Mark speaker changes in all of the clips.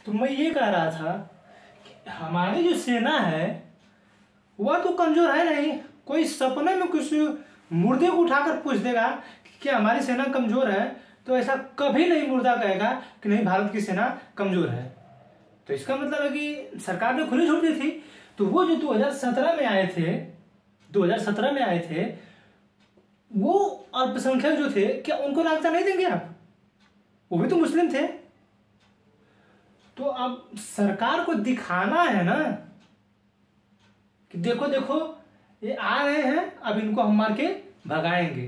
Speaker 1: तो मैं ये कह रहा था कि हमारी जो सेना है वह तो कमजोर है नहीं। कोई सपने में कुछ मुर्दे को उठाकर पूछ देगा कि क्या हमारी सेना कमजोर है, तो ऐसा कभी नहीं मुर्दा कहेगा कि नहीं भारत की सेना कमजोर है। तो इसका मतलब है कि सरकार ने खुली छूट दी थी। तो वो जो 2017 में आए थे, 2017 में आए थे, वो अल्पसंख्यक जो थे, क्या उनको नागरिकता नहीं देंगे आप? वो भी तो मुस्लिम थे। तो अब सरकार को दिखाना है ना कि देखो देखो ये आ रहे हैं, अब इनको हम मार के भगाएंगे।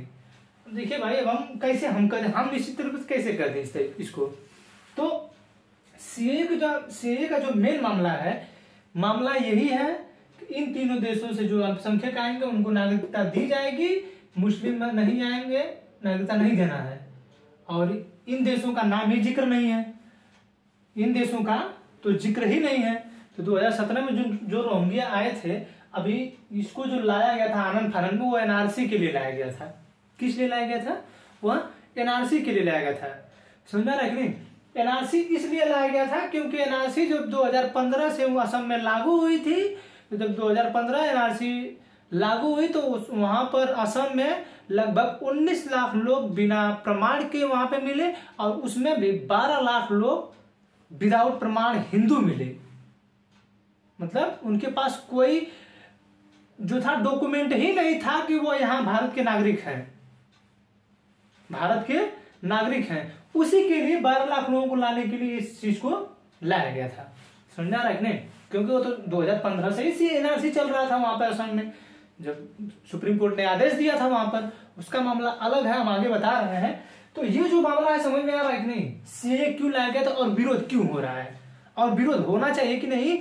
Speaker 1: देखिए भाई, अब हम कैसे हम निश्चित तरीके से कैसे कर दें इसको। तो सीए का जो मेन मामला है, मामला यही है कि इन तीनों देशों से जो अल्पसंख्यक आएंगे उनको नागरिकता दी जाएगी, मुस्लिम नहीं आएंगे, नागरिकता नहीं देना है। और इन देशों का नाम ही जिक्र नहीं है, इन देशों का तो जिक्र ही नहीं है। तो 2017 में जो रोहिंग्या आए थे, अभी इसको जो लाया गया था आनंद फानन में, वो एनआरसी के लिए लाया गया था। किस लिए लाया गया था? वह एनआरसी के लिए लाया गया था। समझ में आ रहा है कि नहीं? एनआरसी इसलिए लाया गया था क्योंकि एनआरसी जब 2015 से वो असम में लागू हुई थी, तो जब 2015 एनआरसी लागू हुई तो वहां पर असम में लगभग 19 लाख लोग बिना प्रमाण के वहां पे मिले, और उसमें भी 12 लाख लोग विदाउट प्रमाण हिंदू मिले। मतलब उनके पास कोई जो था डॉक्यूमेंट ही नहीं था कि वो यहाँ भारत के नागरिक हैं, भारत के नागरिक हैं। उसी के लिए 12 लाख लोगों को लाने के लिए इस चीज को लाया गया था। समझा रहा है कि नहीं? क्योंकि वो तो 2015 से ही एनआरसी चल रहा था वहां पर असम में, जब सुप्रीम कोर्ट ने आदेश दिया था वहां पर, उसका मामला अलग है, हम आगे बता रहे हैं। तो ये जो मामला है, समझ में आ रहा है कि नहीं? सीए क्यों लाया गया था और विरोध क्यों हो रहा है, और विरोध होना चाहिए कि नहीं,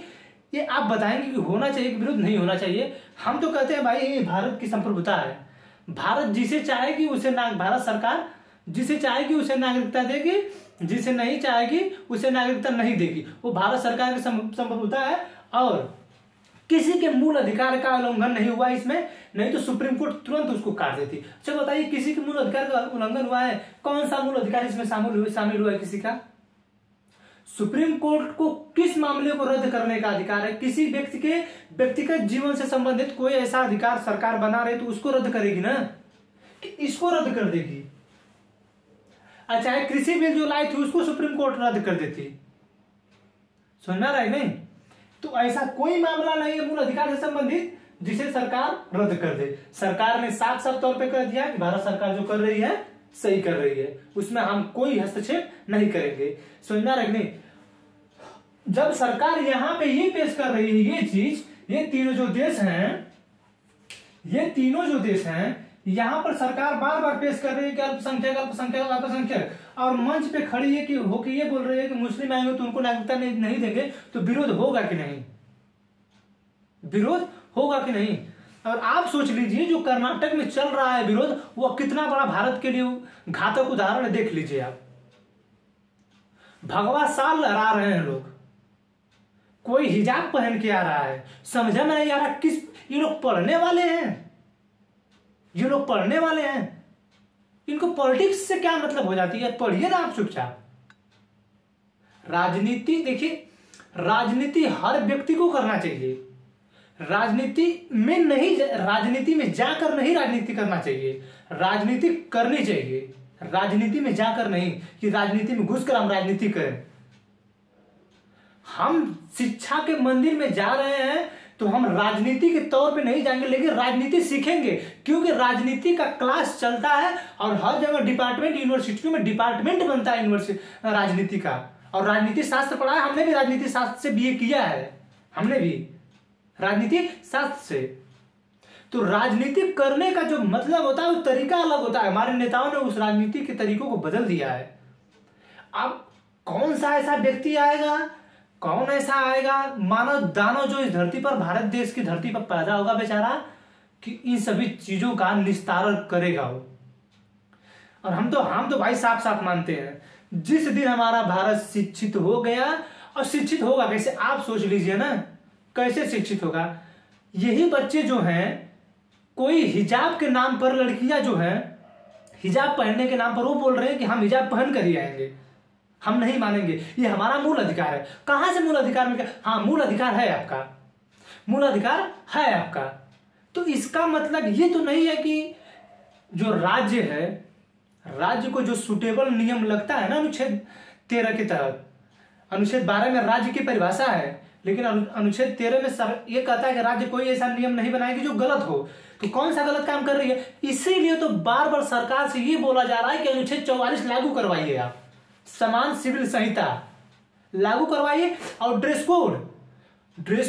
Speaker 1: ये आप बताएंगे कि होना चाहिए कि विरोध नहीं होना चाहिए। हम तो कहते हैं भाई ये भारत की संप्रभुता है, भारत जिसे चाहेगी उसे भारत सरकार जिसे चाहेगी उसे नागरिकता देगी, जिसे नहीं चाहेगी उसे नागरिकता नहीं देगी। वो भारत सरकार की संप्रभुता है, और किसी के मूल अधिकार का उल्लंघन नहीं हुआ इसमें, नहीं तो सुप्रीम कोर्ट तुरंत उसको काट देती। अच्छा बताइए, किसी के मूल अधिकार का उल्लंघन हुआ है? कौन सा मूल अधिकार इसमें शामिल हुआ है किसी का? सुप्रीम कोर्ट को किस मामले को रद्द करने का अधिकार है? किसी व्यक्ति के व्यक्तिगत जीवन से संबंधित कोई ऐसा अधिकार सरकार बना रही तो उसको रद्द करेगी ना, कि इसको रद्द कर देगी। अच्छा, कृषि बिल जो लाई थी उसको सुप्रीम कोर्ट रद्द कर देती। सुनना रहा है नहीं? तो ऐसा कोई मामला नहीं है मूल अधिकार से संबंधित जिसे सरकार रद्द कर दे। सरकार ने साफ साफ तौर पे कह दिया कि भारत सरकार जो कर रही है सही कर रही है, उसमें हम कोई हस्तक्षेप नहीं करेंगे। समझना रखने, जब सरकार यहां पे ये पेश कर रही है ये चीज, ये तीनों जो देश हैं, यहां पर सरकार बार बार पेश कर रही है कि अल्पसंख्यक अल्पसंख्यक अल्पसंख्यक, और मंच पे खड़ी है कि होके ये बोल रही है कि मुस्लिम आएंगे तो उनको नागरिकता नहीं देंगे, तो विरोध होगा कि नहीं? विरोध होगा कि नहीं? और आप सोच लीजिए जो कर्नाटक में चल रहा है विरोध, वो कितना बड़ा भारत के लिए घातक उदाहरण है। देख लीजिए आप, भगवा साल लहरा रहे हैं लोग, कोई हिजाब पहन के आ रहा है, समझ में नहीं आ रहा किस, ये लोग पढ़ने वाले हैं, ये लोग पढ़ने वाले हैं, इनको पॉलिटिक्स से क्या मतलब हो जाती है? पढ़िए ना आप चुपचाप। राजनीति देखिए, राजनीति हर व्यक्ति को करना चाहिए, राजनीति में जाकर नहीं राजनीति करना चाहिए, राजनीति करनी चाहिए, राजनीति में जाकर नहीं कि राजनीति में घुसकर हम राजनीति करें। हम शिक्षा के मंदिर में जा रहे हैं तो हम राजनीति के तौर पे नहीं जाएंगे, लेकिन राजनीति सीखेंगे, क्योंकि राजनीति का क्लास चलता है और हर जगह डिपार्टमेंट, यूनिवर्सिटियों में डिपार्टमेंट बनता है राजनीति का। और राजनीति शास्त्र पढ़ा है, हमने भी राजनीति शास्त्र से बीए किया है, हमने भी राजनीति शास्त्र से। तो राजनीति करने का जो मतलब होता है वो तरीका अलग होता है। हमारे नेताओं ने उस राजनीति के तरीकों को बदल दिया है। अब कौन सा ऐसा व्यक्ति आएगा, कौन ऐसा आएगा मानव दानव जो इस धरती पर, भारत देश की धरती पर पैदा होगा बेचारा, कि इन सभी चीजों का निस्तारण करेगा वो। और हम तो भाई साफ साफ मानते हैं, जिस दिन हमारा भारत शिक्षित हो गया, और शिक्षित होगा कैसे आप सोच लीजिए ना, कैसे शिक्षित होगा? यही बच्चे जो हैं, कोई हिजाब के नाम पर, लड़कियां जो हैं हिजाब पहनने के नाम पर वो बोल रहे हैं कि हम हिजाब पहन कर ही आएंगे, हम नहीं मानेंगे, ये हमारा मूल अधिकार है। कहां से मूल अधिकार मिल गया? हाँ, मूल अधिकार है आपका, मूल अधिकार है आपका। तो इसका मतलब ये तो नहीं है कि जो राज्य है, राज्य को जो सुटेबल नियम लगता है ना अनुच्छेद 13 के तहत, अनुच्छेद 12 में राज्य की परिभाषा है, लेकिन अनुच्छेद 13 में ये कहता है कि राज्य कोई ऐसा नियम नहीं बनाएगी जो गलत हो। तो कौन सा गलत काम कर रही है? इसीलिए तो बार बार सरकार से ये बोला जा रहा है कि अनुच्छेद 44 लागू करवाइए, आप समान सिविल संहिता लागू करवाइए। और ड्रेस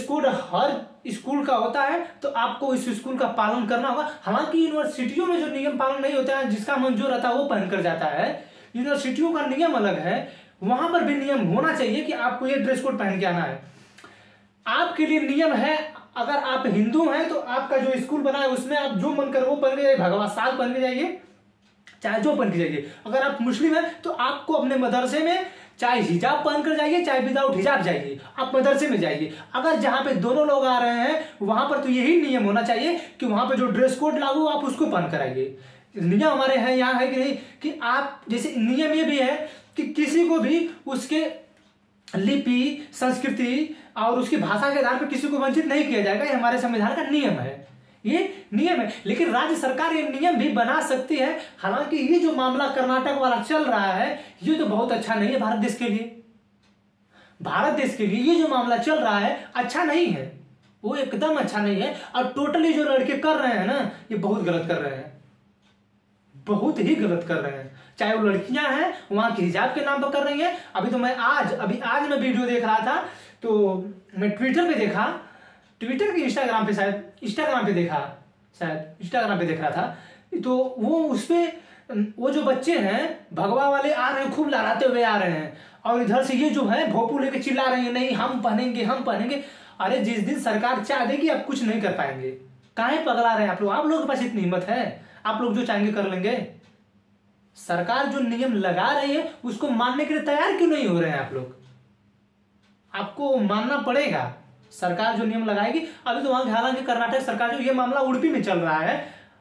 Speaker 1: कोड हर स्कूल का होता है, तो आपको इस स्कूल का पालन करना होगा। हालांकि यूनिवर्सिटियों में जो नियम पालन नहीं होता है, जिसका मंजूर रहता है वो पहनकर जाता है, यूनिवर्सिटियों का नियम अलग है, वहां पर भी नियम होना चाहिए कि आपको ये ड्रेस कोड पहन के आना है। आपके लिए नियम है, अगर आप हिंदू हैं तो आपका जो स्कूल बना है उसमें आप जो मन कर वो पहन के जाइए, भगवा साल पहन के जाइए, चाहे जो पहन के जाइए। अगर आप मुस्लिम हैं तो आपको अपने मदरसे में चाहे हिजाब पहनकर जाइए, चाहे विदाउट हिजाब जाइए, आप मदरसे में जाइए। अगर जहां पे दोनों लोग आ रहे हैं वहां पर तो यही नियम होना चाहिए कि वहां पे जो ड्रेस कोड लागू आप उसको पहन कर आइए। नियम हमारे हैं यहाँ है कि नहीं, कि आप जैसे नियम ये भी है कि किसी को भी उसके लिपि, संस्कृति और उसकी भाषा के आधार पर किसी को वंचित नहीं किया जाएगा। ये हमारे संविधान का नियम है, ये नियम है। लेकिन राज्य सरकार ये नियम भी बना सकती है। हालांकि ये जो मामला कर्नाटक वाला चल रहा है ये तो बहुत अच्छा नहीं है भारत देश के लिए। भारत देश के लिए ये जो मामला चल रहा है अच्छा नहीं है, वो एकदम अच्छा नहीं है। और टोटली जो लड़के कर रहे हैं ना, ये बहुत गलत कर रहे हैं, बहुत ही गलत कर रहे हैं। चाहे वो लड़कियां हैं वहां के हिजाब के नाम पर कर रही हैं। अभी आज मैं वीडियो देख रहा था, तो मैं ट्विटर पे देखा, ट्विटर के इंस्टाग्राम पे देख रहा था, तो वो उसपे वो जो बच्चे हैं भगवा वाले आ रहे हैं, खूब लहराते हुए आ रहे हैं, और इधर से ये जो है भोपू लेके चिल्ला रहे हैं, नहीं हम पहनेंगे। अरे जिस दिन सरकार चाह देगी आप कुछ नहीं कर पाएंगे। काहे पगला रहे हैं आप लोगों के पास इतनी हिम्मत है? आप लोग जो चाहेंगे कर लेंगे। सरकार जो नियम लगा रही है उसको मानने के लिए तैयार क्यों नहीं हो रहे हैं आप लोग? आपको मानना पड़ेगा। सरकार जो नियम लगाएगी, अभी तो वहां हालांकि कर्नाटक सरकार जो, ये मामला उडुपी में चल रहा है,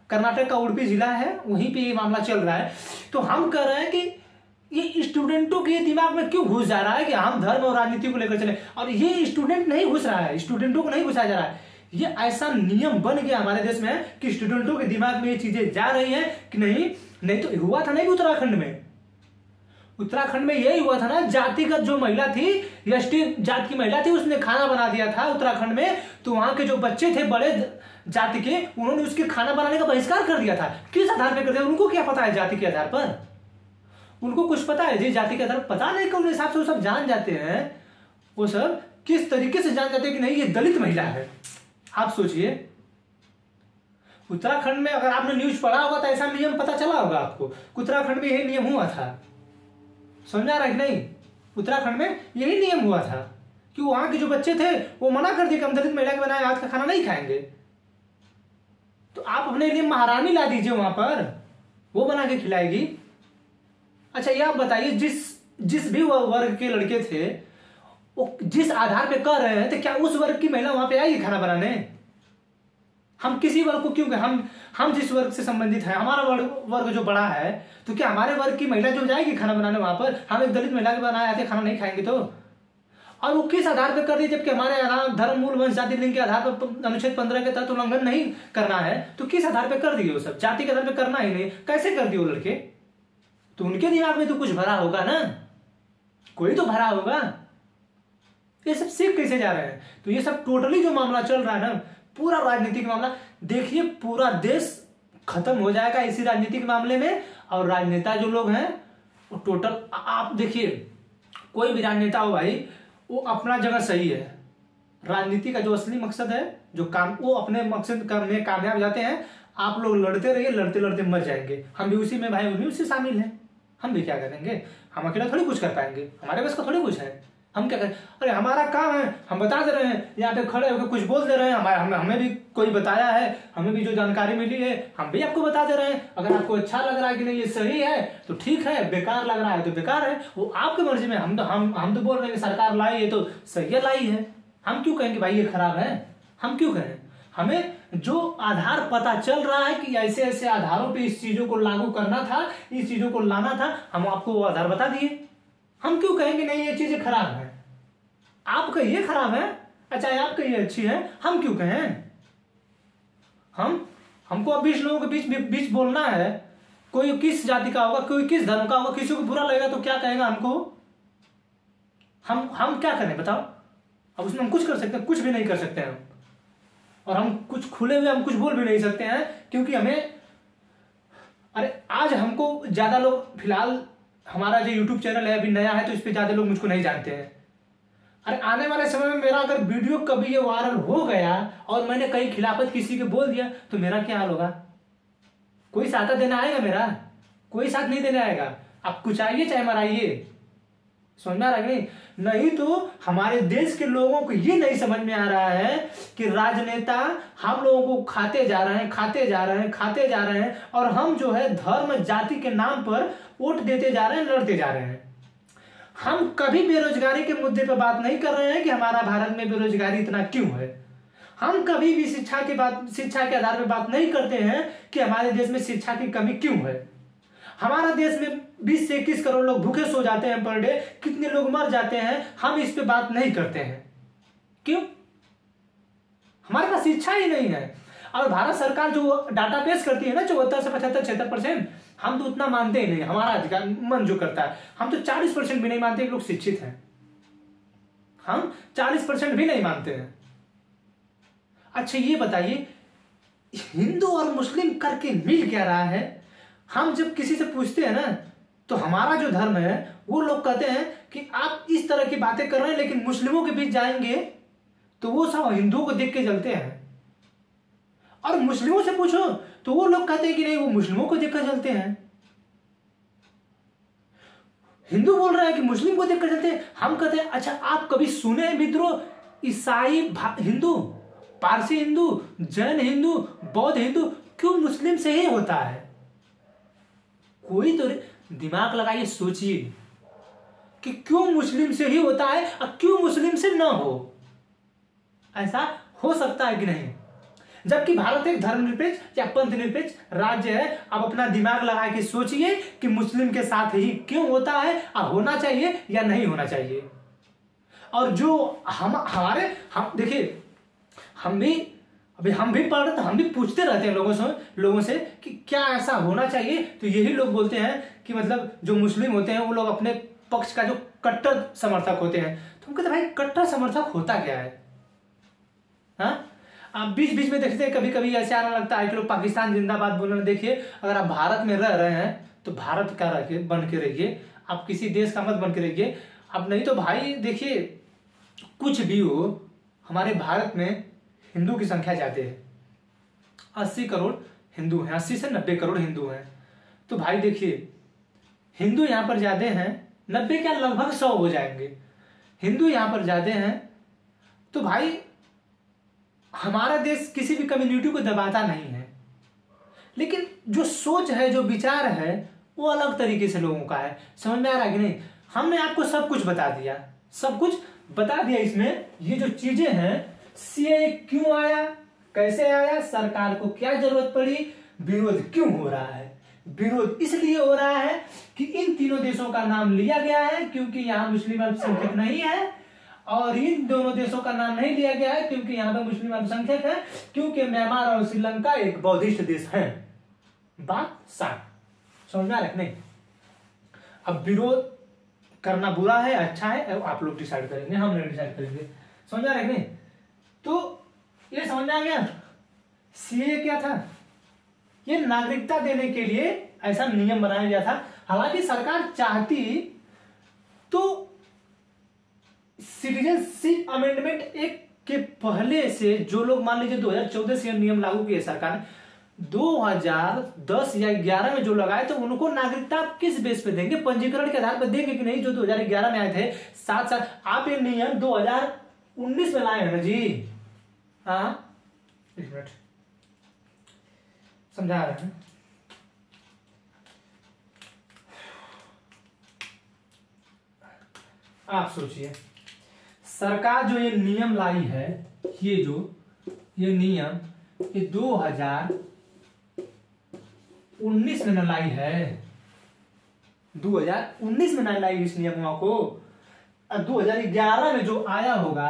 Speaker 1: कर्नाटक का उडुपी जिला है, वहीं पे ये मामला चल रहा है। तो हम कह रहे हैं कि ये स्टूडेंटों के दिमाग में क्यों घुस जा रहा है कि हम धर्म और राजनीति को लेकर चले, और ये स्टूडेंट नहीं घुस रहा है, स्टूडेंटों को नहीं घुसाया जा रहा है। ये ऐसा नियम बन गया हमारे देश में कि स्टूडेंटों के दिमाग में ये चीजें जा रही हैं कि नहीं तो हुआ था नहीं उत्तराखंड में यही हुआ था ना, जातिगत जो महिला थी, एसटी जाति की महिला थी, उसने खाना बना दिया था उत्तराखंड में, तो वहां के जो बच्चे थे बड़े जाति के, उन्होंने उसके खाना बनाने का बहिष्कार कर दिया था। किस आधार पर कर दिया? उनको क्या पता है जाति के आधार पर? उनको कुछ पता है जी जाति के आधार पर? पता नहीं, कौन हिसाब से वो सब जान जाते हैं, वो सब किस तरीके से जान जाते हैं कि नहीं ये दलित महिला है। आप सोचिए, उत्तराखंड में अगर आपने न्यूज पढ़ा होगा तो ऐसा नियम पता चला होगा आपको, उत्तराखंड में यही नियम हुआ था। समझा रहा है कि नहीं? उत्तराखंड में यही नियम हुआ था कि वहां के जो बच्चे थे वो मना कर दिए कि हम दलित महिला के बनाए हाथ का खाना नहीं खाएंगे। तो आप अपने लिए महारानी ला दीजिए वहां पर, वो बना के खिलाएगी। अच्छा ये आप बताइए, जिस भी वर्ग के लड़के थे वो जिस आधार पे कर रहे हैं, तो क्या उस वर्ग की महिला वहां पे आएगी खाना बनाने? हम किसी वर्ग को क्यों, हम जिस वर्ग से संबंधित है, हमारा वर्ग जो बड़ा है, तो क्या हमारे वर्ग की महिला जो जाएगी खाना बनाने वहां पर? हम एक दलित महिला के बनाए आते खाना नहीं खाएंगे तो? और वो किस आधार पर कर दी? जबकि हमारे धर्म, मूल, वंश, जाति, लिंग के आधार पर अनुच्छेद 15 के तहत उल्लंघन नहीं करना है, तो किस आधार पर कर दिए? वो सब जाति के आधार पर करना ही नहीं, कैसे कर दिए वो लड़के? तो उनके दिमाग में तो कुछ भरा होगा ना, कोई तो भरा होगा। ये सब सीख कैसे जा रहे हैं? तो ये सब टोटली जो मामला चल रहा है ना, पूरा राजनीतिक मामला, देखिए पूरा देश खत्म हो जाएगा इसी राजनीतिक मामले में। और राजनेता जो लोग हैं वो टोटल, आप देखिए कोई भी राजनेता हो भाई, वो अपना जगह सही है। राजनीति का जो असली मकसद है, जो काम, वो अपने मकसद में कामयाब जाते हैं। आप लोग लड़ते रहिए, लड़ते लड़ते मर जाएंगे। हम भी उसी में भाई, वो भी उसी शामिल हैं। हम भी क्या करेंगे? हम अकेला थोड़ी कुछ कर पाएंगे, हमारे पास का थोड़ी कुछ है। हम क्या करें? अरे हमारा काम है, हम बता दे रहे हैं, यहाँ पे खड़े होकर कुछ बोल दे रहे हैं, हमें भी कोई बताया है, हमें भी जो जानकारी मिली है हम भी आपको बता दे रहे हैं। अगर आपको अच्छा लग रहा है कि नहीं ये सही है तो ठीक है, बेकार लग रहा है तो बेकार है, वो आपकी मर्जी में। हम तो बोल रहे हैं कि सरकार लाई है तो सही लाई है। हम क्यों कहेंगे भाई ये खराब है? हम क्यों कहें? हमें जो आधार पता चल रहा है कि ऐसे ऐसे आधारों पे इस चीजों को लागू करना था, इस चीजों को लाना था, हम आपको वो आधार बता दिए। हम क्यों कहेंगे नहीं ये चीजें खराब है? आप कहिए खराब है, अच्छा आप कहिए अच्छी है, हम क्यों कहें? हमको अब 20 लोगों के बीच बोलना है, कोई किस जाति का होगा, कोई किस धर्म का होगा, किसी को बुरा लगेगा तो क्या कहेगा हमको? हम क्या करें बताओ? अब उसमें हम कुछ कर सकते हैं? कुछ भी नहीं कर सकते हैं। और हम कुछ खुले हुए हम कुछ बोल भी नहीं सकते हैं, क्योंकि हमें, अरे आज हमको ज्यादा लोग, फिलहाल हमारा जो यूट्यूब चैनल है अभी नया है, तो इस पे ज्यादा लोग मुझको नहीं जानते हैं। अरे आने वाले समय में मेरा अगर वीडियो कभी ये वायरल हो गया और मैंने कहीं खिलाफत किसी के बोल दिया तो मेरा क्या हाल होगा? कोई साथ देना आएगा मेरा? कोई साथ नहीं देने आएगा। आप कुछ आइए चाहे मराइए, समझना रहा नहीं? नहीं तो हमारे देश के लोगों को ये नहीं समझ में आ रहा है कि राजनेता हम लोगों को खाते जा रहे हैं, खाते जा रहे हैं, खाते जा रहे हैं, और हम जो है धर्म जाति के नाम पर वोट देते जा रहे हैं, लड़ते जा रहे हैं। हम कभी बेरोजगारी के मुद्दे पर बात नहीं कर रहे हैं कि हमारा भारत में बेरोजगारी इतना क्यों है। हम कभी भी शिक्षा के आधार पर बात नहीं करते हैं कि हमारे देश में शिक्षा की कमी क्यों है। हमारा देश में 20 से 21 करोड़ लोग भूखे सो जाते हैं पर डे, कितने लोग मर जाते हैं, हम इस पे बात नहीं करते हैं। क्यों? हमारे पास शिक्षा ही नहीं है। और भारत सरकार जो डाटा पेश करती है ना 74 से 75 76%, हम तो उतना मानते ही नहीं। हमारा अधिकार मन जो करता है, हम तो 40% भी नहीं मानते कि लोग शिक्षित हैं। हम 40% भी नहीं मानते हैं। अच्छा ये बताइए, हिंदू और मुस्लिम करके मिल क्या रहा है? हम जब किसी से पूछते हैं ना, तो हमारा जो धर्म है वो लोग कहते हैं कि आप इस तरह की बातें कर रहे हैं, लेकिन मुस्लिमों के बीच जाएंगे तो वो सब हिंदुओं को देख के जलते हैं। और मुस्लिमों से पूछो तो वो लोग कहते हैं कि नहीं, वो मुस्लिमों को देखकर जलते हैं। हिंदू बोल रहा है कि मुस्लिम को देखकर जलते हैं, हम कहते हैं अच्छा आप कभी सुने हैं विद्रोह? ईसाई हिंदू, पारसी हिंदू, जैन हिंदू, बौद्ध हिंदू क्यों मुस्लिम से ही होता है? कोई तो दिमाग लगाइए, सोचिए कि क्यों मुस्लिम से ही होता है और क्यों मुस्लिम से ना हो? ऐसा हो सकता है कि नहीं? जबकि भारत एक धर्मनिरपेक्ष या पंथ निरपेक्ष राज्य है। अब अपना दिमाग लगा के सोचिए कि मुस्लिम के साथ ही क्यों होता है, और होना चाहिए या नहीं होना चाहिए। और जो हम देखिए, हम भी पढ़ रहे, हम भी पूछते रहते हैं लोगों से कि क्या ऐसा होना चाहिए, तो यही लोग बोलते हैं कि मतलब जो मुस्लिम होते हैं वो लोग अपने पक्ष का जो कट्टर समर्थक होते हैं। तो हम कहते हैं भाई कट्टर समर्थक होता क्या है? हाँ, आप बीच बीच में देखते हैं कभी कभी ऐसे आने लगता है कि लोग पाकिस्तान जिंदाबाद बोल रहे हैं। देखिए, अगर आप भारत में रह रहे हैं तो भारत का बन के रहिए, आप किसी देश का मत बन के रहिए। अब नहीं तो भाई देखिए, कुछ भी हो, हमारे भारत में हिंदू की संख्या ज्यादा है। 80 करोड़ हिंदू हैं, 80 से 90 करोड़ हिंदू हैं। तो भाई देखिए, हिंदू यहाँ पर ज्यादा हैं, 90 क्या लगभग 100 हो जाएंगे। हिंदू यहाँ पर ज्यादा हैं, तो भाई हमारा देश किसी भी कम्युनिटी को दबाता नहीं है। लेकिन जो सोच है, जो विचार है, वो अलग तरीके से लोगों का है। समझ में आ रहा है कि नहीं? हमने आपको सब कुछ बता दिया, सब कुछ बता दिया। इसमें ये जो चीजें हैं, सीएए क्यों आया, कैसे आया, सरकार को क्या जरूरत पड़ी, विरोध क्यों हो रहा है। विरोध इसलिए हो रहा है कि इन तीनों देशों का नाम लिया गया है क्योंकि यहाँ मुस्लिम अल्पसंख्यक नहीं है, और इन दोनों देशों का नाम नहीं लिया गया है क्योंकि यहाँ पे मुस्लिम अल्पसंख्यक है, क्योंकि म्यांमार और श्रीलंका एक बौद्धिस्ट देश है। बात साफ समझ में आ रहा है नहीं? अब विरोध करना बुरा है अच्छा है, आप लोग डिसाइड करेंगे, हम नहीं डिसाइड करेंगे। समझ में आ रहा है नहीं? तो ये समझ में आ गया सीए क्या था? ये नागरिकता देने के लिए ऐसा नियम बनाया गया था। हालांकि सरकार चाहती तो सिटीजनशिप अमेंडमेंट एक्ट के पहले से, जो लोग मान लीजिए 2014 से नियम लागू किए सरकार ने, 2010 या 11 में जो लगाए थे, उनको नागरिकता किस बेस पे देंगे? पंजीकरण के आधार पर देंगे कि नहीं? जो 2011 में आए थे, साथ साथ आप ये नियम 2019 में लाए हैं ना जी। हाँ, एक मिनट समझा रहे हैं। आप सोचिए, सरकार जो ये नियम लाई है, ये नियम ये 2019 में न लाई है, 2019 में ना लाई इस नियमों को, 2011 में जो आया होगा,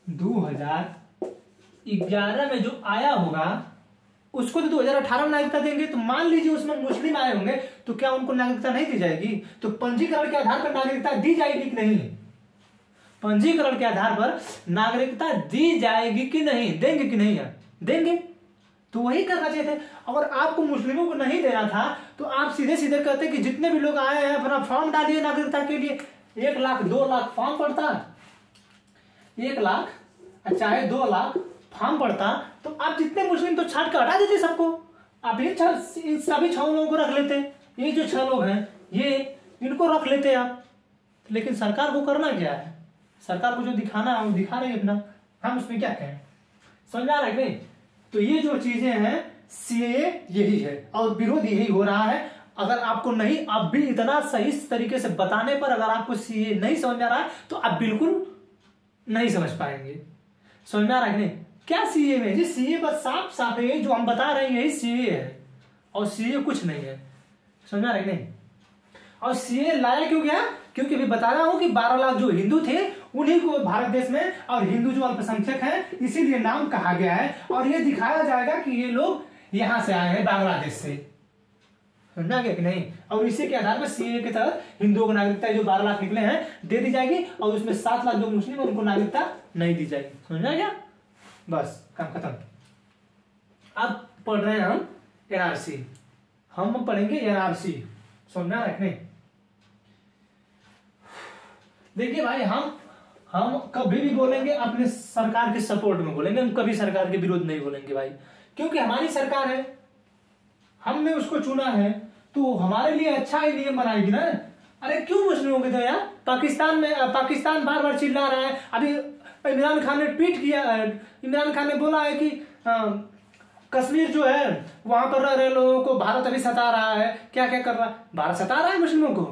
Speaker 1: 2011 में जो आया होगा उसको तो 2018 में नागरिकता देंगे। तो मान लीजिए उसमें मुस्लिम आए होंगे तो क्या उनको नागरिकता नहीं दी जाएगी? तो पंजीकरण के आधार पर नागरिकता दी जाएगी कि नहीं? पंजीकरण के आधार पर नागरिकता दी जाएगी कि नहीं? देंगे कि नहीं? यार देंगे। तो वही करना चाहिए थे। अगर आपको मुस्लिमों को नहीं देना था तो आप सीधे सीधे कहते कि जितने भी लोग आए हैं अपना फॉर्म डालिए नागरिकता के लिए। 1 लाख 2 लाख फॉर्म पड़ता, 1 लाख चाहे 2 लाख फॉर्म पड़ता, तो आप जितने मुस्लिम तो छाट कर हटा देते सबको। आप ये सभी 6 लोगों को रख लेते, ये जो 6 लोग हैं ये इनको रख लेते आप। लेकिन सरकार को करना क्या है? सरकार को जो दिखाना है वो दिखा रही है अपना, हम उसमें क्या कहें? समझ आ रहा है नहीं? तो ये जो चीजें हैं सीएए यही है और विरोध यही हो रहा है। अगर आपको नहीं, आप भी इतना सही तरीके से बताने पर अगर आपको सीएए नहीं समझ में आ रहा है तो आप बिल्कुल नहीं समझ पाएंगे। समझ में आ रहा है नहीं? क्या सीएए में जी? सीएए बस साफ साफ है, जो हम बता रहे हैं यही सीएए है और सीएए कुछ नहीं है। समझ में आ रहा है नहीं? और सीएए लाया क्यों गया? क्योंकि अभी बता रहा हूं कि 12 लाख जो हिंदू थे उन्हीं को भारत देश में, और हिंदू जो अल्पसंख्यक हैं इसीलिए नाम कहा गया है। और ये दिखाया जाएगा कि ये लोग यहां से आए हैं बांग्लादेश से। समझा गया कि नहीं? और इसी के आधार पर सीएए के तहत हिंदुओं को नागरिकता जो 12 लाख निकले हैं दे दी जाएगी और उसमें 7 लाख जो मुस्लिम है उनको नागरिकता नहीं दी जाएगी। समझा गया? बस काम खत्म। अब पढ़ रहे हैं हम एनआरसी, हम पढ़ेंगे एनआरसी। समझना है नहीं? देखिए भाई, हम कभी भी बोलेंगे अपने सरकार के सपोर्ट में बोलेंगे, हम कभी सरकार के विरोध नहीं बोलेंगे भाई, क्योंकि हमारी सरकार है, हमने उसको चुना है तो हमारे लिए अच्छा ही नियम बनाएगी ना। अरे क्यों मुस्लिमों के तो यार पाकिस्तान बार बार चिल्ला रहा है। अभी इमरान खान ने ट्वीट किया, इमरान खान ने बोला है कि कश्मीर जो है वहां पर रह रहे लोगों को भारत अभी सता रहा है। क्या क्या कर रहा है? भारत सता रहा है मुस्लिमों को।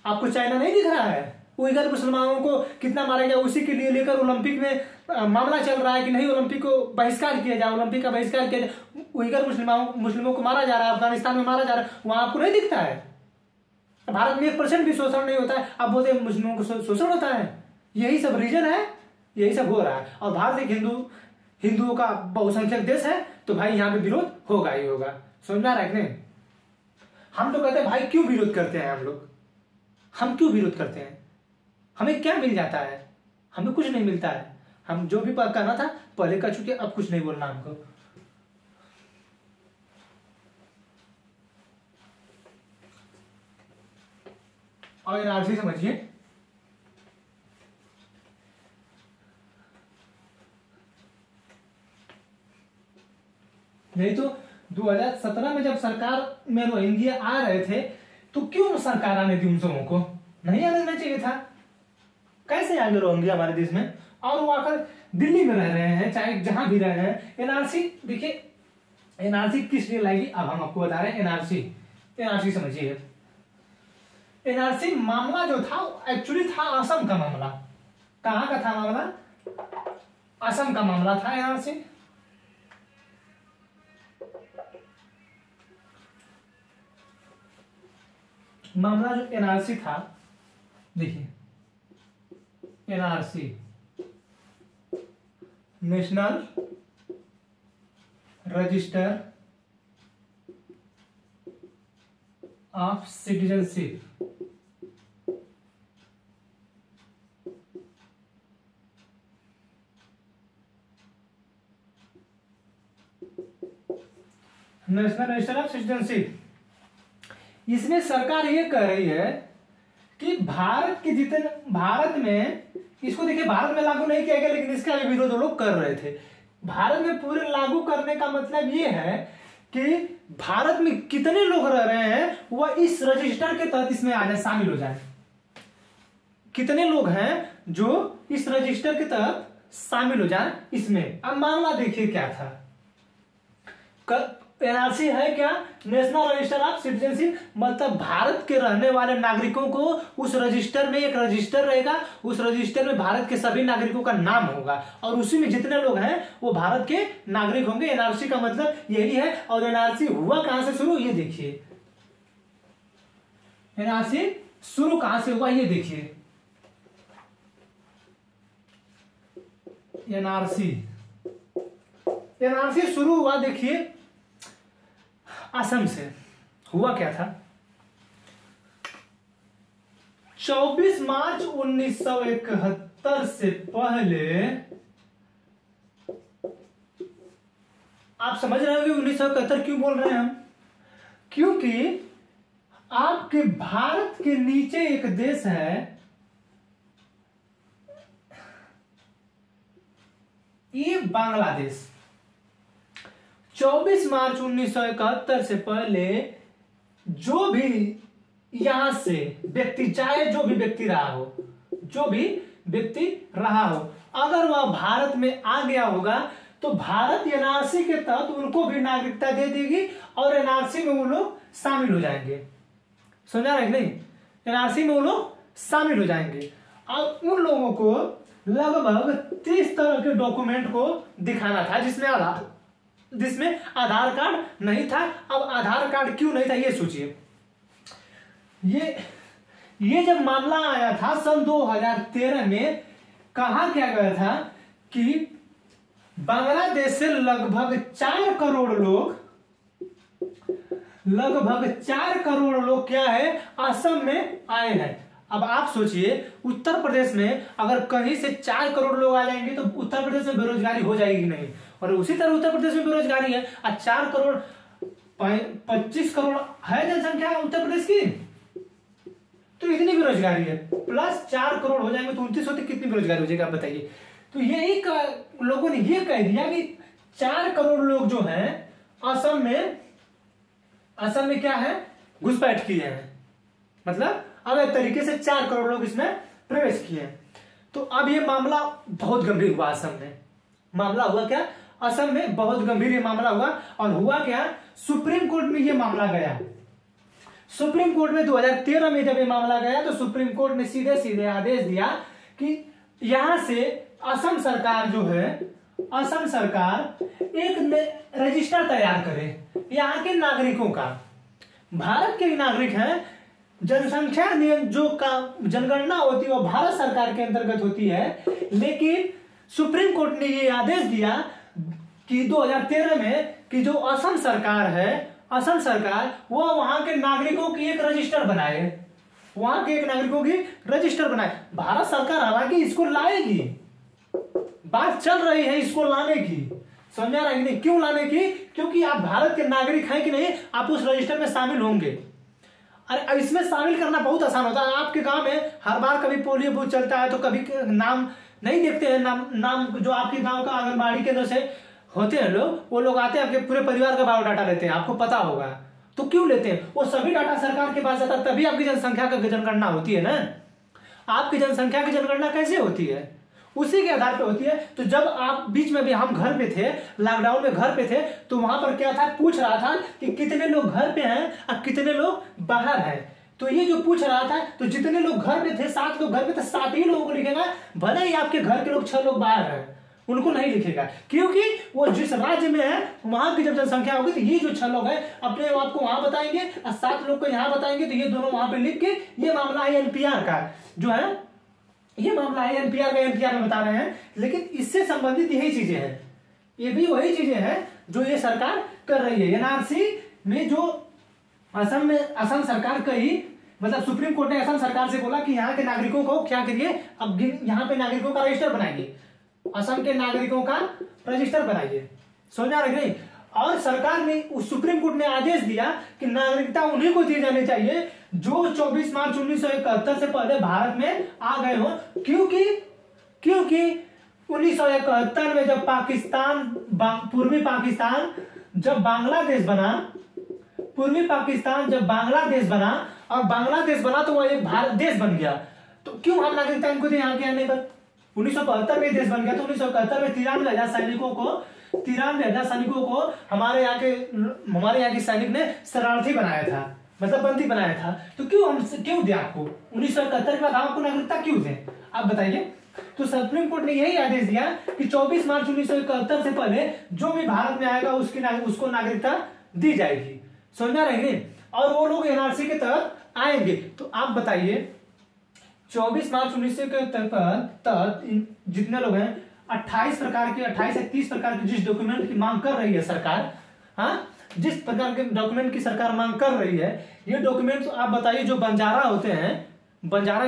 Speaker 1: आपको चाइना नहीं दिख रहा है? उइगर मुसलमानों को कितना मारा गया, उसी के लिए लेकर ओलंपिक में मामला चल रहा है कि नहीं ओलंपिक को बहिष्कार किया जाए, ओलंपिक का बहिष्कार किया जाए। उइगर मुस्लिमों को मारा जा रहा है, अफगानिस्तान में मारा जा रहा है, वहां आपको नहीं दिखता है? भारत में 1% भी शोषण नहीं होता है, आप बोलते हैं मुस्लिमों को शोषण होता है। यही सब रीजन है, यही सब हो रहा है। और भारत एक हिंदुओं का बहुसंख्यक देश है तो भाई यहाँ पे विरोध होगा ही होगा। समझ में आ रहा है कि नहीं? हम तो कहते हैं भाई क्यों विरोध करते हैं हम क्यों विरोध करते हैं? हमें क्या मिल जाता है? हमें कुछ नहीं मिलता है। हम जो भी करना था पहले कर चुके, अब कुछ नहीं बोलना हमको। और एनआरसी समझिए, नहीं तो 2017 में जब सरकार में रोहिंग्या आ रहे थे तो क्यों सरकार आने दी उन सबों को? नहीं आने देना चाहिए था। कैसे आगे रोहिंग्या हमारे देश में? और वो आकर दिल्ली में रह रहे हैं, चाहे जहां भी रह रहे हैं। एनआरसी देखिए, एनआरसी किस लिए लाएगी अब हम आपको बता रहे हैं। एनआरसी समझिए, एनआरसी मामला जो था एक्चुअली था असम का मामला। कहां का था मामला? असम का मामला था एनआरसी। मामला जो एनआरसी था, देखिए NRC national register of citizenship. National register of citizenship, इसमें सरकार ये कह रही है कि भारत में इसको देखिए, भारत में लागू नहीं किया गया लेकिन इसका विरोध लोग कर रहे थे। भारत में पूरे लागू करने का मतलब ये है कि भारत में कितने लोग रह रहे हैं वह इस रजिस्टर के तहत इसमें आ जाए, शामिल हो जाए। कितने लोग हैं जो इस रजिस्टर के तहत शामिल हो जाए इसमें। अब मामला देखिए क्या था। एनआरसी है क्या? नेशनल रजिस्टर ऑफ सिटीजनशिप, मतलब भारत के रहने वाले नागरिकों को उस रजिस्टर में, एक रजिस्टर रहेगा, उस रजिस्टर में भारत के सभी नागरिकों का नाम होगा और उसी में जितने लोग हैं वो भारत के नागरिक होंगे। एनआरसी का मतलब यही है। और एनआरसी हुआ कहां से शुरू, ये देखिए एनआरसी शुरू कहां से हुआ ये देखिए। एनआरसी शुरू हुआ देखिए असम से। हुआ क्या था, 24 मार्च 1971 से पहले, आप समझ रहे हो कि 1971 क्यों बोल रहे हैं हम, क्योंकि आपके भारत के नीचे एक देश है, ये बांग्लादेश। 24 मार्च 1971 से पहले जो भी यहां से व्यक्ति, चाहे जो भी व्यक्ति रहा हो, अगर वह भारत में आ गया होगा तो भारत एनआरसी के तहत उनको भी नागरिकता दे देगी और एनआरसी में वो लोग शामिल हो जाएंगे। समझा रहे नहीं, एनआरसी में वो लोग शामिल हो जाएंगे। अब उन लोगों को लगभग 30 तरह के डॉक्यूमेंट को दिखाना था, जिसमें आधार कार्ड नहीं था। अब आधार कार्ड क्यों नहीं था ये सोचिए। ये जब मामला आया था सन 2013 में, कहा क्या गया था कि बांग्लादेश से लगभग 4 करोड़ लोग क्या है असम में आए हैं। अब आप सोचिए उत्तर प्रदेश में अगर कहीं से 4 करोड़ लोग आ जाएंगे तो उत्तर प्रदेश में बेरोजगारी हो जाएगी नहीं, और उसी तरह उत्तर प्रदेश में बेरोजगारी है। 4 करोड़ 25 करोड़ है जनसंख्या उत्तर प्रदेश की, तो इतनी बेरोजगारी है, प्लस 4 करोड़ हो जाएंगे तो 29 होते कितनी बेरोजगारी हो जाएगी आप बताइए। तो यही लोगों ने ये कह दिया कि 4 करोड़ लोग जो हैं असम में क्या है घुसपैठ किए हैं, मतलब अब एक तरीके से 4 करोड़ लोग इसमें प्रवेश किए हैं। तो अब ये मामला बहुत गंभीर हुआ असम में। मामला हुआ क्या, असम में बहुत गंभीर ये मामला हुआ। और हुआ क्या, सुप्रीम कोर्ट में ये मामला गया। सुप्रीम कोर्ट में 2013 में जब ये मामला गया तो सुप्रीम कोर्ट ने सीधे आदेश दिया कि यहां से असम सरकार जो है, असम सरकार एक रजिस्टर तैयार करे यहाँ के नागरिकों का। भारत के नागरिक हैं, जनसंख्या जो का जनगणना होती है वो भारत सरकार के अंतर्गत होती है, लेकिन सुप्रीम कोर्ट ने ये आदेश दिया कि 2013 में कि जो असम सरकार है, असम सरकार वो वहां के नागरिकों की एक रजिस्टर बनाए, भारत सरकार हालांकि इसको लाएगी, बात चल रही है इसको लाने की, समझा रहे नहीं, क्यों लाने की, क्योंकि आप भारत के नागरिक हैं कि नहीं, आप उस रजिस्टर में शामिल होंगे। अरे इसमें शामिल करना बहुत आसान होता है। आपके गांव में हर बार कभी पोलियो बूथ चलता है तो कभी नाम नहीं देखते हैं, नाम जो आपके गांव का आंगनबाड़ी केंद्र से होते हैं लोग, वो लोग आते हैं आपके पूरे परिवार का बायोडाटा लेते हैं, आपको पता होगा। तो क्यों लेते हैं, वो सभी डाटा सरकार के पास जाता है, तभी आपकी जनसंख्या का जनगणना होती है ना। आपकी जनसंख्या की जनगणना कैसे होती है, उसी के आधार पे होती है। तो जब आप बीच में भी हम घर पे थे, लॉकडाउन में घर पे थे, तो वहां पर क्या था, पूछ रहा था कि कितने लोग घर पे हैं और कितने लोग बाहर हैं। तो ये जो पूछ रहा था, तो जितने लोग घर पे थे 7 लोग घर पे थे, 7 ही लोगों को लिखेगा, भले ही आपके घर के लोग 6 लोग बाहर हैं उनको नहीं लिखेगा, क्योंकि वो जिस राज्य में है वहां की जब जनसंख्या होगी तो ये जो 6 लोग हैं अपने आपको वहां बताएंगे और 7 लोग को यहाँ बताएंगे, तो ये दोनों वहां पे लिख के, ये मामला है एनपीआर का जो है, ये मामला है एनपीआर का, एनपीआर में बता रहे हैं। लेकिन इससे संबंधित यही चीजें हैं, ये भी वही चीजें हैं जो ये सरकार कर रही है। एनआरसी में जो असम सरकार कही, मतलब सुप्रीम कोर्ट ने असम सरकार से बोला कि यहाँ के नागरिकों को क्या करिए, अब यहाँ पे नागरिकों का रजिस्टर बनाइए, असम के नागरिकों का रजिस्टर बनाइए, समझा रहे नहीं। और सरकार ने, सुप्रीम कोर्ट ने आदेश दिया कि नागरिकता उन्हीं को दी जानी चाहिए जो 24 मार्च 1971 से पहले भारत में आ गए हो, क्योंकि 1971 में जब पूर्वी पाकिस्तान जब बांग्लादेश बना और बांग्लादेश बना तो वो एक भारत देश बन गया। तो क्यों हम नागरिकता इनको दें यहाँ के आने पर, 1972 में देश बन गया, तो 1971 में 93,000 सैनिकों को हमारे यहाँ के सैनिक ने शरणार्थी बनाया था, मतलब बंदी बनाया था। तो क्यों दें आपको 1971 के बाद आपको नागरिकता क्यों दें, आप बताइए। तो सुप्रीम कोर्ट ने यही आदेश दिया कि 24 मार्च 1971 से पहले जो भी भारत में आएगा उसको नागरिकता दी जाएगी, समझा रहेंगे। और वो लोग एनआरसी के तहत आएंगे। तो आप बताइए 24 मार्च 1900 के तहत जितने लोग हैं 28 या 30 प्रकार के जिस डॉक्यूमेंट की मांग कर रही है सरकार, हाँ, जिस प्रकार के डॉक्यूमेंट की सरकार मांग कर रही है, ये डॉक्यूमेंट आप बताइए जो बंजारा जो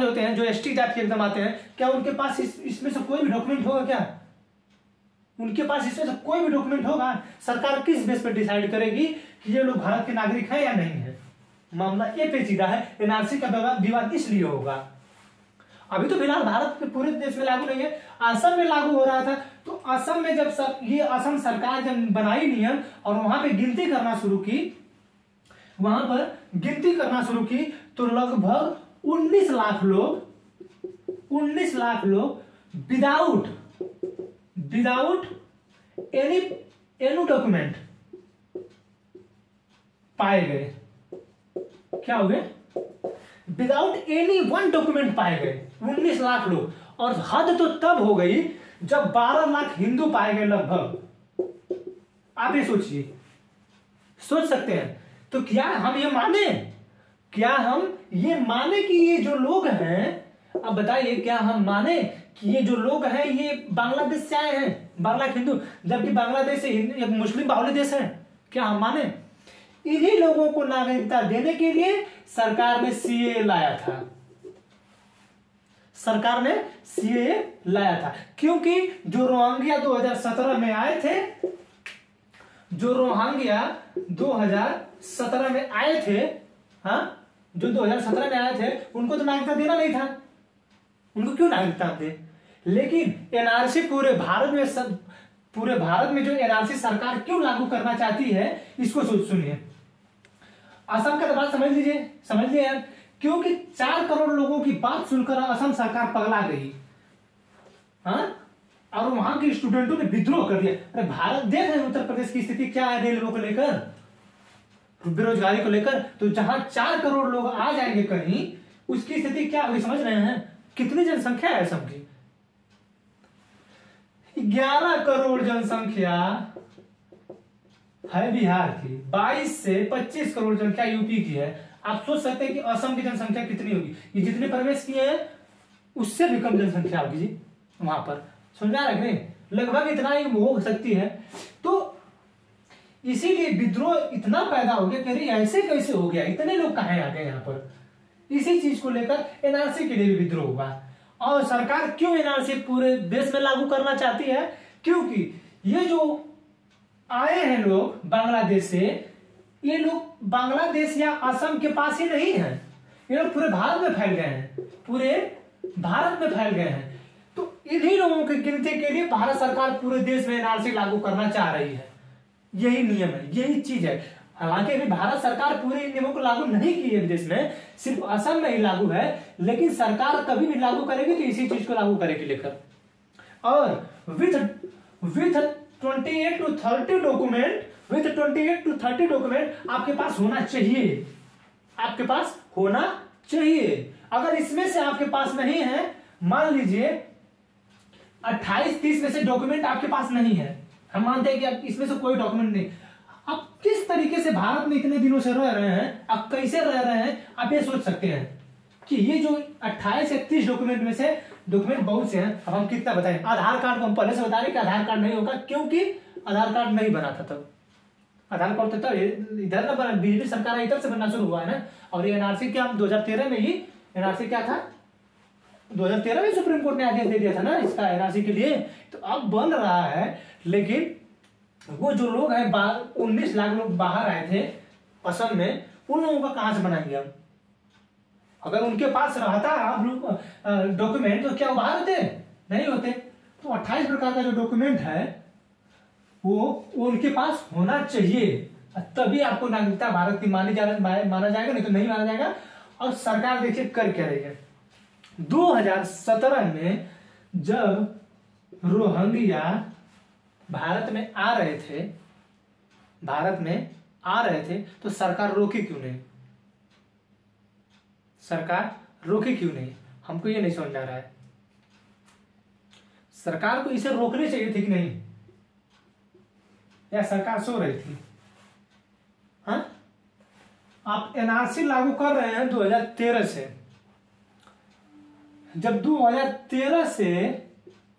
Speaker 1: होते हैं जो एसटी जाति के एकदम आते हैं, क्या उनके पास इसमें से कोई भी डॉक्यूमेंट होगा क्या? उनके पास इसमें से कोई भी डॉक्यूमेंट होगा? सरकार किस बेस पर डिसाइड करेगी कि ये लोग भारत के नागरिक हैं या नहीं है? मामला ये पेचीदा है। एनआरसी का विवाद इसलिए होगा। अभी तो फिलहाल भारत के पूरे देश में लागू नहीं है, असम में लागू हो रहा था। तो असम में जब ये असम सरकार जब बनाई नियम और वहां पे गिनती करना शुरू की, तो लगभग 19 लाख लोग विदाउट एनी डॉक्यूमेंट पाए गए। क्या हो गए? विदाउट एनी वन डॉक्यूमेंट पाए गए 19 लाख लोग। और हद तो तब हो गई जब 12 लाख हिंदू पाए गए लगभग। आप ये सोचिए, सोच सकते हैं? तो क्या हम ये माने कि ये जो लोग हैं, अब बताइए, क्या हम माने कि ये जो लोग हैं ये बांग्लादेश से आए हैं 12 लाख हिंदू, जबकि बांग्लादेश एक मुस्लिम बाहुल्य देश है? क्या हम माने? इन्हीं लोगों को नागरिकता देने के लिए सरकार ने सीएए लाया था। क्योंकि जो रोहिंग्या 2017 में आए थे, हाँ, जो 2017 में आए थे, उनको तो नागरिकता देना नहीं था। उनको क्यों नागरिकता दे? लेकिन एनआरसी पूरे भारत में जो एनआरसी सरकार क्यों लागू करना चाहती है, इसको सुनिए। असम का तो बात समझ लीजिए यार। क्योंकि 4 करोड़ लोगों की बात सुनकर असम सरकार पगला गई, हाँ, और वहां के स्टूडेंटों ने विद्रोह कर दिया। अरे भारत देख रहे हैं उत्तर प्रदेश की स्थिति क्या है रेलवे को लेकर, बेरोजगारी को लेकर। तो जहां 4 करोड़ लोग आ जाएंगे कहीं, उसकी स्थिति क्या होगी समझ रहे हैं? कितनी जनसंख्या है असम की? 11 करोड़ जनसंख्या है बिहार की, 22 से 25 करोड़ जनसंख्या यूपी की है। आप सोच सकते हैं कि असम की जनसंख्या कितनी होगी? ये जितने प्रवेश किए हैं उससे भी कम जनसंख्या होगी जी वहां पर। समझा रहे नहीं? लगभग इतना ही हो सकती है। तो इसीलिए विद्रोह इतना पैदा हो गया कि ऐसे कैसे हो गया, इतने लोग कहां आ गए यहाँ पर। इसी चीज को लेकर एनआरसी के लिए भी विद्रोह हुआ। और सरकार क्यों एनआरसी पूरे देश में लागू करना चाहती है? क्योंकि ये जो आए हैं लोग बांग्लादेश से, ये लोग बांग्लादेश या असम के पास ही नहीं है, ये लोग पूरे भारत में फैल गए हैं। तो इन्हीं लोगों की गिनती के लिए भारत सरकार पूरे देश में एनआरसी लागू करना चाह रही है। यही नियम है, यही चीज है। हालांकि अभी भारत सरकार पूरे नियमों को लागू नहीं की है देश में, सिर्फ असम में ही लागू है। लेकिन सरकार कभी भी लागू करेगी तो इसी चीज को लागू करेगी लेकर। और विथ 28 to 30 डॉक्यूमेंट आपके पास होना चाहिए। अगर इसमें से आपके पास नहीं है, मान लीजिए 28-30 में से डॉक्यूमेंट आपके पास नहीं है, हम मानते हैं कि अब इसमें से कोई डॉक्यूमेंट नहीं, आप किस तरीके से भारत में इतने दिनों से रह रहे हैं, आप कैसे रह रहे हैं, आप ये सोच सकते हैं कि ये जो 28 या 30 डॉक्यूमेंट में से डॉक्यूमेंट बहुत से हैं। अब हम कितना बताएं? आधार कार्ड को हम पहले से बता रहे कि आधार कार्ड नहीं होगा, क्योंकि आधार कार्ड नहीं बना था तब। आधार कार्ड तो तब इधर ना बना, बीजेपी सरकार इधर से बनना शुरू हुआ है ना। और ये एनआरसी क्या 2013 में ही एनआरसी क्या था, 2013 में सुप्रीम कोर्ट ने आदेश दे दिया था ना इसका एनआरसी के लिए। तो अब बन रहा है। लेकिन वो जो लोग हैं 19 लाख लोग बाहर आए थे असम में, उन लोगों का कहां से बनाएंगे हम? अगर उनके पास रहता आप लोग डॉक्यूमेंट, तो क्या वो बाहर होते? नहीं होते। तो 28 प्रकार का जो डॉक्यूमेंट है वो उनके पास होना चाहिए, तभी आपको नागरिकता भारत की माना जाएगा, नहीं तो नहीं माना जाएगा। और सरकार देखिए कर क्या रही है। 2017 में जब रोहिंग्या भारत में आ रहे थे तो सरकार रोकी क्यों नहीं? हमको ये नहीं समझ आ रहा है। सरकार को इसे रोकनी चाहिए थी कि नहीं, या सरकार सो रही थी? हाँ, आप एनआरसी लागू कर रहे हैं 2013 से। जब 2013 से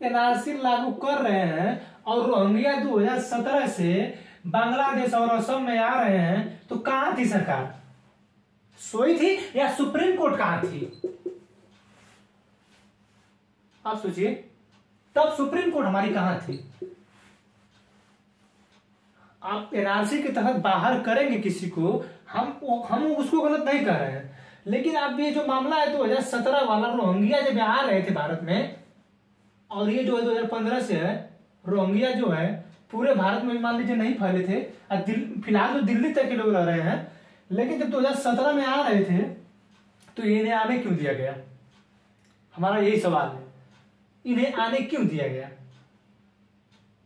Speaker 1: एनआरसी लागू कर रहे हैं और रोहिंग्या 2017 से बांग्लादेश और असम में आ रहे हैं, तो कहां थी सरकार? सोई थी या सुप्रीम कोर्ट कहां थी? आप सोचिए, तब सुप्रीम कोर्ट हमारी कहां थी? आप एनआरसी के तहत बाहर करेंगे किसी को, हम उसको गलत नहीं कर रहे हैं, लेकिन आप ये जो मामला है 2017 वाला, रोहिंग्या जब आ रहे थे भारत में, और ये जो है 2015 से है, रोहिंग्या जो है पूरे भारत में मान लीजिए नहीं फैले थे, फिलहाल तो दिल्ली तक के लोग रह रहे हैं, लेकिन जब 2017 में आ रहे थे तो इन्हें आने क्यों दिया गया? हमारा यही सवाल है, इन्हें आने क्यों दिया गया?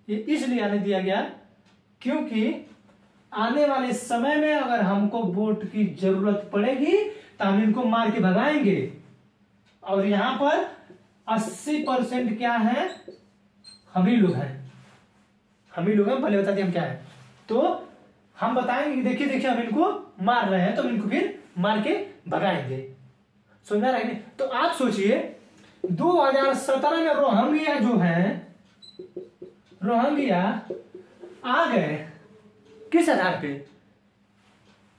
Speaker 1: ये इसलिए आने दिया गया क्योंकि आने वाले समय में अगर हमको वोट की जरूरत पड़ेगी तो हम इनको मार के भगाएंगे, और यहां पर 80% क्या है? हम ही लोग हैं, हम ही लोग हैं। पहले बता दिए हम क्या है, तो हम बताएंगे कि देखिए देखिए हम इनको मार रहे हैं, तो हम इनको फिर मार के भगाएंगे। समझा रहे हैं? तो आप सोचिए 2017 में रोहिंग्या जो है, रोहिंग्या आ गए किस आधार पे?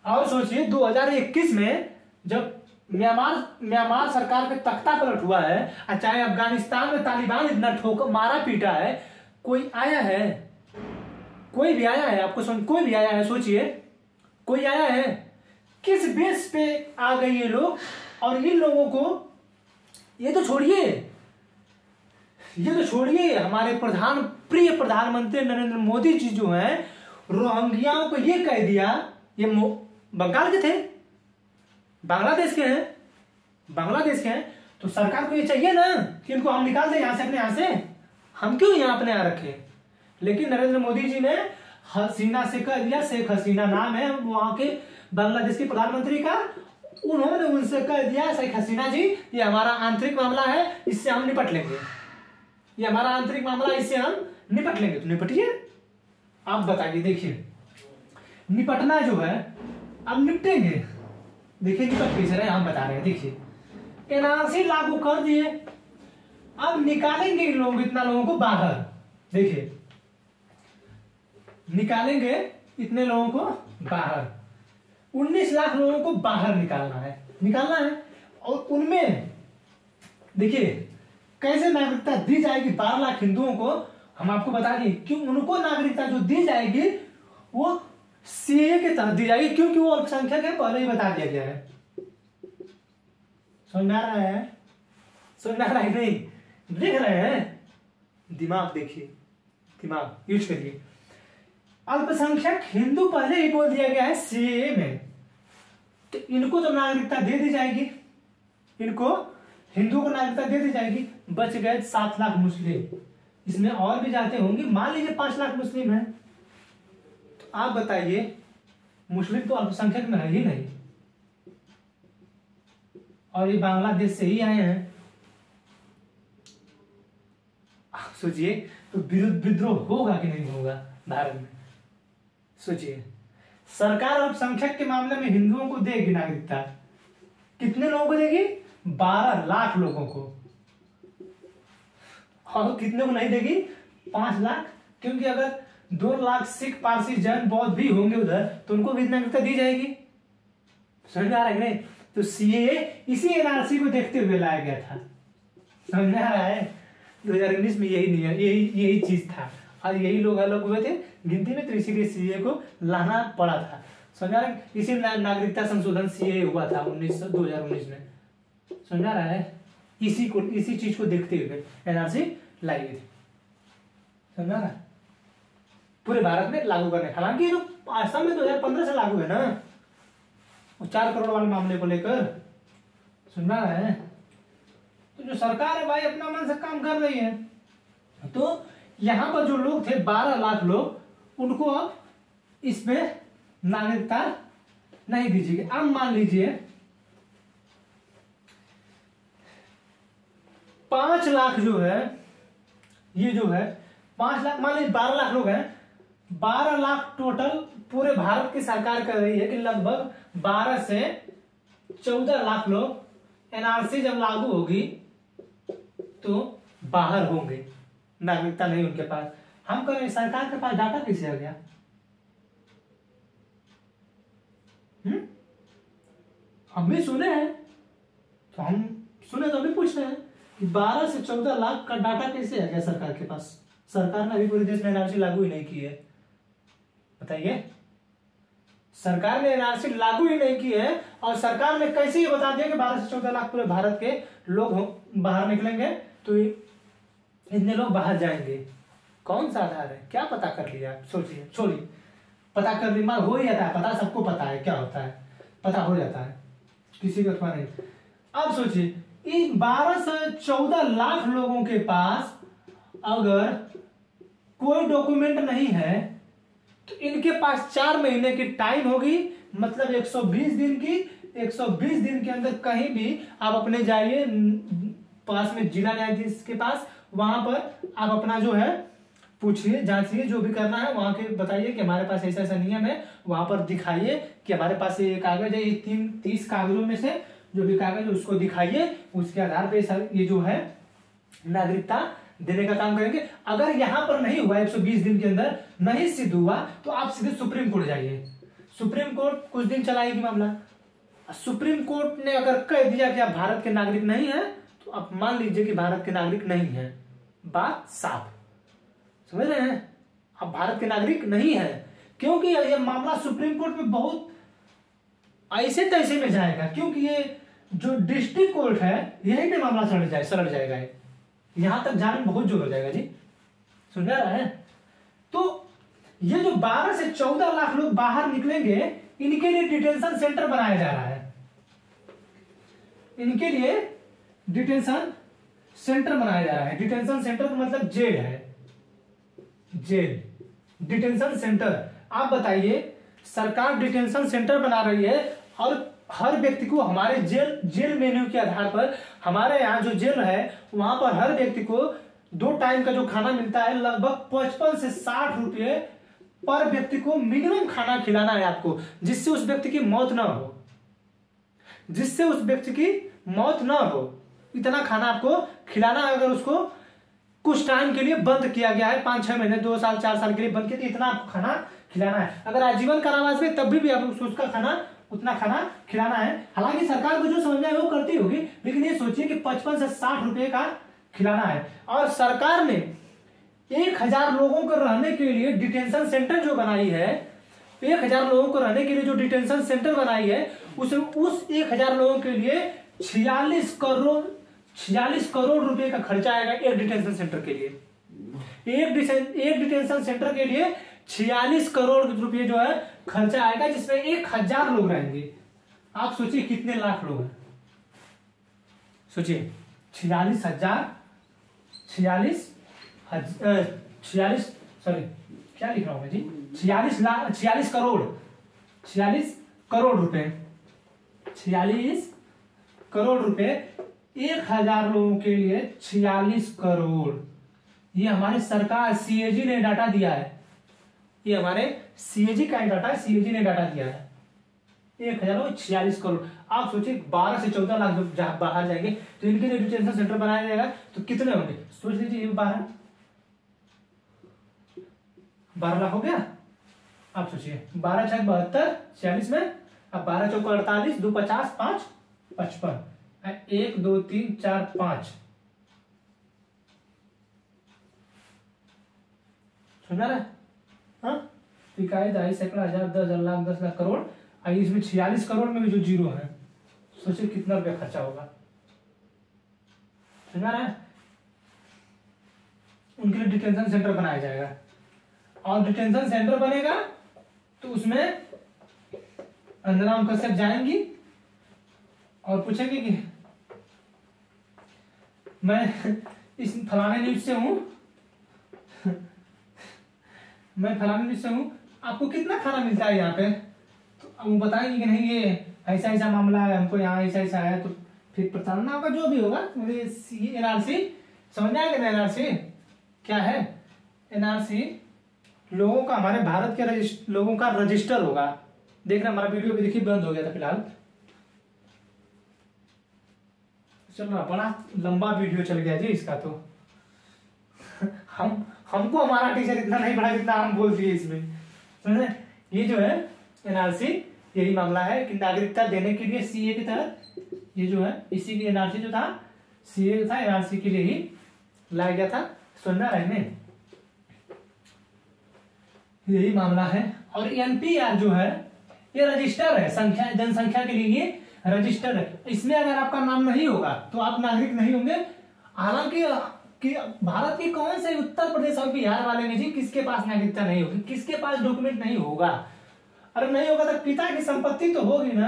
Speaker 1: और सोचिए 2021 में जब म्यांमार सरकार पे तख्ता पलट हुआ है, चाहे अफगानिस्तान में तालिबान इतना ठोकर मारा पीटा है, कोई आया है? कोई भी आया है? आपको समझ, कोई भी आया है? सोचिए, कोई आया है? किस बेस पे आ गए ये लोग? और इन लोगों को ये तो छोड़िए, हमारे प्रिय प्रधानमंत्री नरेंद्र मोदी जी जो हैं, रोहिंग्याओं को ये कह दिया, ये बंगाल के थे, बांग्लादेश के हैं, तो सरकार को ये चाहिए ना कि इनको हम निकाल दें यहां से, अपने यहां से। हम क्यों यहां अपने यहां रखें? लेकिन नरेंद्र मोदी जी ने हसीना से कह दिया, शेख हसीना नाम है वहां के बांग्लादेश के प्रधानमंत्री का, उन्होंने उनसे कह दिया, शेख हसीना जी ये हमारा आंतरिक मामला है, इससे हम निपट लेंगे, ये हमारा आंतरिक मामला, इससे हम निपट लेंगे। तो निपटिए, आप बताइए, देखिए निपटना जो है, अब निपटेंगे। देखिए निपट कैसे रहे, हम बता रहे हैं। देखिए एनआरसी लागू कर दिए, अब निकालेंगे लोग, इतना लोगों को बाहर। देखिए निकालेंगे इतने लोगों को बाहर, 19 लाख लोगों को बाहर निकालना है। और उनमें देखिए कैसे नागरिकता दी जाएगी 12 लाख हिंदुओं को। हम आपको बता दें कि उनको नागरिकता जो दी जाएगी वो सीए के तहत दी जाएगी, क्योंकि वो अल्पसंख्यक है, पहले ही बता दिया गया है। समझ में आ रहा है? समझ में आ रहा है नहीं? देख रहे हैं? दिमाग देखिए, दिमाग यूज करिए। अल्पसंख्यक हिंदू पहले ही बोल दिया गया है सीए में, तो इनको तो नागरिकता दे दी जाएगी, इनको हिंदुओं को नागरिकता दे दी जाएगी। बच गए 7 लाख मुस्लिम, इसमें और भी जाते होंगे, मान लीजिए 5 लाख मुस्लिम हैं, तो आप बताइए मुस्लिम तो अल्पसंख्यक में है ही नहीं, और ये बांग्लादेश से ही आए हैं। सोचिए तो विद्रोह होगा कि नहीं होगा भारत में? सोचिए, सरकार अल्पसंख्यक के मामले में हिंदुओं को देगी नागरिकता, कितने लोगों को देगी? 12 लाख लोगों को। और कितने को नहीं देगी? 5 लाख, क्योंकि अगर 2 लाख सिख, पारसी, जैन, बौद्ध भी होंगे उधर, तो उनको भी नागरिकता दी जाएगी। समझ में आ रहा है नहीं? तो सीए इसी एनआरसी को देखते हुए लाया गया था। समझ में आ रहा है? 2019 में यही नियम, यही चीज था, और यही लोग अलग हुए थे गिनती में, तो इसीलिए सीए को लाना पड़ा था। समझ आ रहा है? इसी नागरिकता संशोधन सीए हुआ था 2019 में। समझ आ रहा है? इसी चीज को देखते हुए एनआरसी लाई गई थी। समझ आ रहा है? पूरे भारत में लागू करने, हालांकि जो असम में 2015 से लागू है ना, वो 4 करोड़ वाले मामले को लेकर। सुन रहा है? तो जो सरकार है भाई अपना मन से काम कर रही है। तो यहां पर जो लोग थे 12 लाख लोग, उनको अब इसमें नागरिकता नहीं दीजिएगी। अब मान लीजिए 5 लाख जो है, ये जो है 5 लाख, मान लीजिए 12 लाख लोग हैं, 12 लाख टोटल पूरे भारत की सरकार कर रही है कि लगभग 12 से 14 लाख लोग एनआरसी जब लागू होगी तो बाहर होंगे, नागरिकता नहीं उनके पास। हम कह रहे सरकार के पास डाटा कैसे आ गया? हम भी सुने हैं, तो हम सुने तो अभी पूछ रहे हैं कि 12 से 14 लाख का डाटा कैसे आ गया सरकार के पास? सरकार ने अभी पूरे देश में एनआरसी लागू ही नहीं की है, बताइए। सरकार ने एनआरसी लागू ही नहीं की है और सरकार ने कैसे ये बता दिया कि 12 से 14 लाख पूरे भारत के लोग बाहर निकलेंगे तो इतने लोग बाहर जाएंगे। कौन सा आधार है? क्या पता कर लिया? सोचिए, छोड़िए, पता कर लिया हो ही जाता है, पता सबको पता है क्या होता है, पता हो जाता है, किसी को अथवा नहीं। अब सोचिए इन 12 से 14 लाख लोगों के पास अगर कोई डॉक्यूमेंट नहीं है तो इनके पास 4 महीने की टाइम होगी, मतलब 120 दिन की। 120 दिन के अंदर कहीं भी आप अपने जाइए पास में जिला न्यायाधीश के पास, वहां पर आप अपना जो है पूछिए, जांचिए, जो भी करना है वहां के बताइए कि हमारे पास ऐसा ऐसा नियम है, वहां पर दिखाइए कि हमारे पास ये कागज है, ये 30 कागजों में से जो भी कागज है उसको दिखाइए, उसके आधार पे सर ये जो है नागरिकता देने का काम करेंगे। अगर यहां पर नहीं हुआ 120 दिन के अंदर नहीं सिद्ध हुआ तो आप सीधे सुप्रीम कोर्ट जाइए। सुप्रीम कोर्ट कुछ दिन चलाएगी मामला। सुप्रीम कोर्ट ने अगर कह दिया कि आप भारत के नागरिक नहीं है तो आप मान लीजिए कि भारत के नागरिक नहीं है, बात साफ, समझ रहे हैं? आप भारत के नागरिक नहीं है, क्योंकि यह मामला सुप्रीम कोर्ट में बहुत ऐसे तैसे में जाएगा, क्योंकि ये जो डिस्ट्रिक्ट कोर्ट है यहीं पे मामला सड़ जाएगा, यहां तक जाने में बहुत जोर हो जाएगा जी, सुन रहा है? तो ये जो 12 से 14 लाख लोग बाहर निकलेंगे इनके लिए डिटेंशन सेंटर बनाया जा रहा है, इनके लिए डिटेंशन सेंटर बनाया जा रहा है। डिटेंशन सेंटर का मतलब जेल है, जेल, डिटेंशन सेंटर। आप बताइए, सरकार डिटेंशन सेंटर बना रही है और हर व्यक्ति को हमारे जेल मेन्यू के आधार पर, हमारे यहाँ जो जेल है वहां पर हर व्यक्ति को 2 टाइम का जो खाना मिलता है, लगभग 55 से 60 रुपये पर व्यक्ति को मिनिमम खाना खिलाना है आपको, जिससे उस व्यक्ति की मौत ना हो, जिससे उस व्यक्ति की मौत ना हो, इतना खाना आपको खिलाना है। अगर उसको कुछ टाइम के लिए बंद किया गया है, 5-6 महीने, 2 साल 4 साल के लिए बंद किया, तो इतना आपको खाना खिलाना है। अगर आजीवन कारावास में तब भी आप उसका खाना, उतना खाना खिलाना है। हालांकि सरकार को जो समझना है वो करती होगी, लेकिन ये सोचिए कि 55 से 60 रुपए का खिलाना है। और सरकार ने 1000 लोगों को रहने के लिए डिटेंशन सेंटर जो बनाई है, 1000 लोगों को रहने के लिए जो डिटेंशन सेंटर बनाई है, उस 1000 लोगों के लिए 46 करोड़ रुपए का खर्चा आएगा एक डिटेंशन सेंटर के लिए। एक डिटेंशन सेंटर के लिए 46 करोड़ रुपए जो है खर्चा आएगा, जिसमें 1000 लोग रहेंगे। आप सोचिए कितने लाख लोग हैं, सोचिए 46 सॉरी क्या लिख रहा हूं मैं जी, 46 करोड़ रुपए, 46 करोड़ रुपए 1000 लोगों के लिए 46 करोड़। ये हमारी सरकार सीएजी ने डाटा दिया है, ये हमारे सीएजी का डाटा है, सीएजी ने डाटा दिया है। 1000 लोग 46 करोड़। आप सोचिए 12 से 14 लाख जब बाहर जाएंगे तो इनके लिए डिटेंशन सेंटर बनाया जाएगा तो कितने होंगे? सोच लीजिए, ये 12 लाख हो गया। आप सोचिए 12 6 72, 46 में अब 12 चौको 48, 2 50, 5 55, 1 2 3 4 5, समझा रहा है? हाँ, इकाई, दहाई, सैकड़ा, हजार, 10,000, लाख, 10 लाख, करोड़। आइए इसमें 46 करोड़ में भी जो जीरो है, सोचिए कितना रुपया खर्चा होगा, समझा रहा है? उनके लिए डिटेंशन सेंटर बनाया जाएगा और डिटेंशन सेंटर बनेगा तो उसमें अंजना कश्यप जाएंगी और पूछेंगे कि मैं इस फलाने न्यूज से हूं, मैं फलाने न्यूज से हूं, आपको कितना खाना मिलता है यहाँ पे? तो वो बताएंगे कि नहीं ये ऐसा ऐसा मामला है, हमको यहाँ ऐसा ऐसा है। तो फिर प्रताड़ना होगा, जो भी होगा। एनआरसी समझ में आएगा ना? एनआरसी क्या है? एनआरसी लोगों का, हमारे भारत के लोगों का रजिस्टर होगा। देख रहे हमारा वीडियो भी देखिए बंद हो गया था फिलहाल, चल रहा बड़ा लंबा वीडियो चल गया जी इसका। तो हमको हमारा टीचर इतना नहीं पढ़ा जितना हम बोल दिए इसमें, समझे। ये जो है एनआरसी यही मामला है कि नागरिकता देने के लिए सीए के तहत, ये जो है इसी की एनआरसी जो था सीए था एनआरसी के लिए ही लाया गया था, सुनना रहने यही मामला है। और एनपीआर जो है ये रजिस्टर है, संख्या जनसंख्या के लिए ये रजिस्टर है। इसमें अगर आपका नाम नहीं होगा तो आप नागरिक नहीं होंगे। हालांकि कि भारत के कौन से उत्तर प्रदेश और बिहार वाले में जी किसके पास नागरिकता नहीं होगी, किसके पास डॉक्यूमेंट नहीं होगा। अरे नहीं होगा तो पिता की संपत्ति तो होगी ना,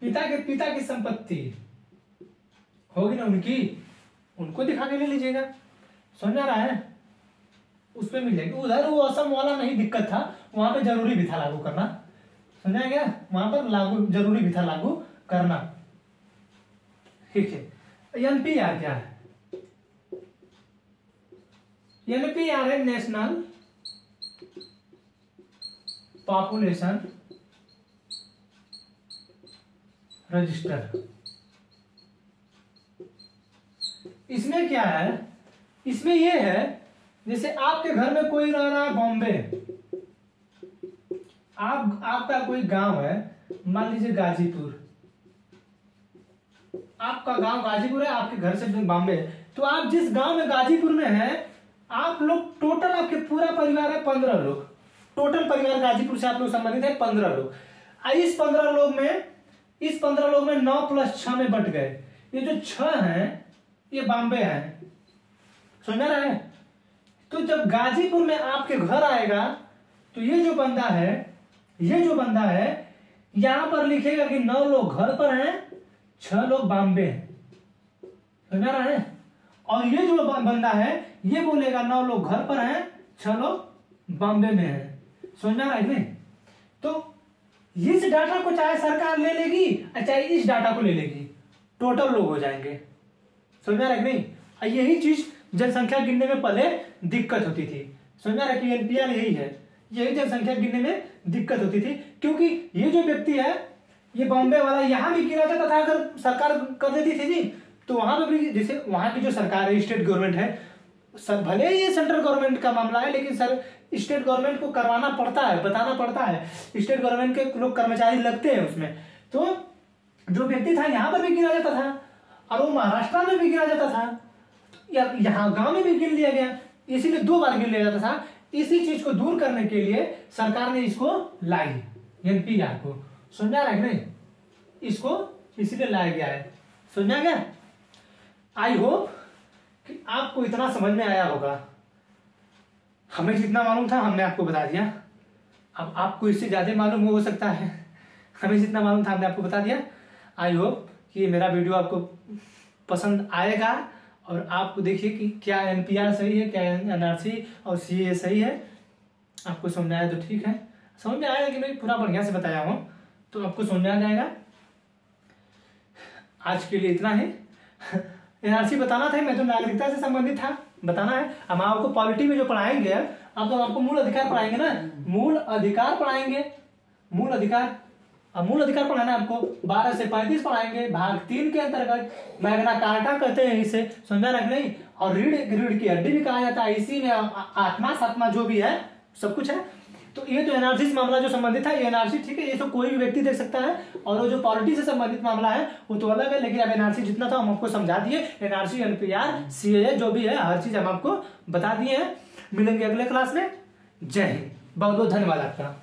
Speaker 1: पिता की संपत्ति होगी ना उनकी, उनको दिखा के ले लीजिएगा, समझ आ रहा है, उस पर मिल जाएगी। उधर वो असम वाला नहीं दिक्कत था, वहां पे जरूरी भी था लागू करना, समझा गया, वहां पर जरूरी भी था लागू करना। ठीक है। एनपीआर क्या है? एनपीआर है नेशनल पॉपुलेशन रजिस्टर। इसमें क्या है, इसमें यह है जैसे आपके घर में कोई रह रहा है बॉम्बे, आपका कोई गांव है, मान लीजिए गाजीपुर, आपका गांव गाजीपुर है, आपके घर से बॉम्बे है, तो आप जिस गांव में गाजीपुर में है, आप लोग टोटल आपके पूरा परिवार है 15 लोग, टोटल परिवार गाजीपुर से आप लोग संबंधित है 15 लोग। इस 15 लोग में 9 + 6 में बट गए, ये जो 6 हैं ये बॉम्बे है, समझ रहा है। तो जब गाजीपुर में आपके घर आएगा तो ये जो बंदा है यहां पर लिखेगा कि 9 लोग घर पर हैं, 6 लोग बॉम्बे हैं, समझ रहा है। और ये जो बंदा है ये बोलेगा 9 लोग घर पर हैं, 6 लोग बॉम्बे में हैं, समझ रहा है नहीं। तो इस डाटा को चाहे सरकार ले लेगी चाहे इस डाटा को ले लेगी, टोटल लोग हो जाएंगे, समझ रहा है नहीं। यही चीज जनसंख्या गिनने में पहले दिक्कत होती थी, समझ रहा है कि एनपीआर यही है, यही जनसंख्या गिनने में दिक्कत होती थी, क्योंकि ये जो व्यक्ति है ये बॉम्बे वाला यहां भी गिना जाता था, अगर सरकार कर देती थी जी, तो वहां पे भी, जैसे वहां की जो सरकार है स्टेट गवर्नमेंट है, भले ही ये सेंट्रल गवर्नमेंट का मामला है, लेकिन सर स्टेट गवर्नमेंट को करवाना पड़ता है, बताना पड़ता है, स्टेट गवर्नमेंट के लोग कर्मचारी लगते हैं उसमें। तो जो व्यक्ति था यहां पर भी गिना जाता था और वो महाराष्ट्र में भी गिना जाता था, या यहाँ गांव में भी गिन लिया गया, इसीलिए 2 बार गिन लिया जाता था। इसी चीज को दूर करने के लिए सरकार ने इसको लाई, एनपीआर को, समझा रहा है नहीं, इसको इसीलिए लाया गया है, समझा गया। आई होप कि आपको इतना समझ में आया होगा, हमें जितना मालूम था हमने आपको बता दिया, अब आपको इससे ज्यादा मालूम हो सकता है, हमें जितना मालूम था हमने आपको बता दिया। आई होप कि मेरा वीडियो आपको पसंद आएगा और आपको देखिए कि क्या एनपीआर सही है, क्या एनआरसी और सीए सही है, आपको समझ आया तो ठीक है, समझ में आएगा कि मैं पूरा बढ़िया से बताया हूँ तो आपको समझ में आ जाएगा। आज के लिए इतना ही, एनआरसी बताना था, मैं तो नागरिकता से संबंधित था बताना है। हम आपको पॉलिटी में जो पढ़ाएंगे अब तो आपको मूल अधिकार पढ़ाएंगे ना, मूल अधिकार पढ़ाएंगे, मूल अधिकार पढ़ाना है आपको, 12 से 35 पढ़ाएंगे, भाग 3 के अंतर्गत, मैग्ना कार्टा कहते हैं इसे, समझा रख नहीं। और रीढ़ की हड्डी भी कहा जाता है, इसी में आत्मा सात्मा जो भी है सब कुछ है। तो ये तो एनआरसी से मामला जो संबंधित है एनआरसी, ठीक है, ये तो कोई भी व्यक्ति देख सकता है, और वो जो पॉलिटी से संबंधित मामला है वो तो अलग है, लेकिन अब एनआरसी जितना था हम आपको समझा दिए, एनआरसी एनपीआर सीए जो भी है हर चीज हम आपको बता दिए हैं। मिलेंगे अगले क्लास में, जय हिंद, बहुत बहुत धन्यवाद आपका।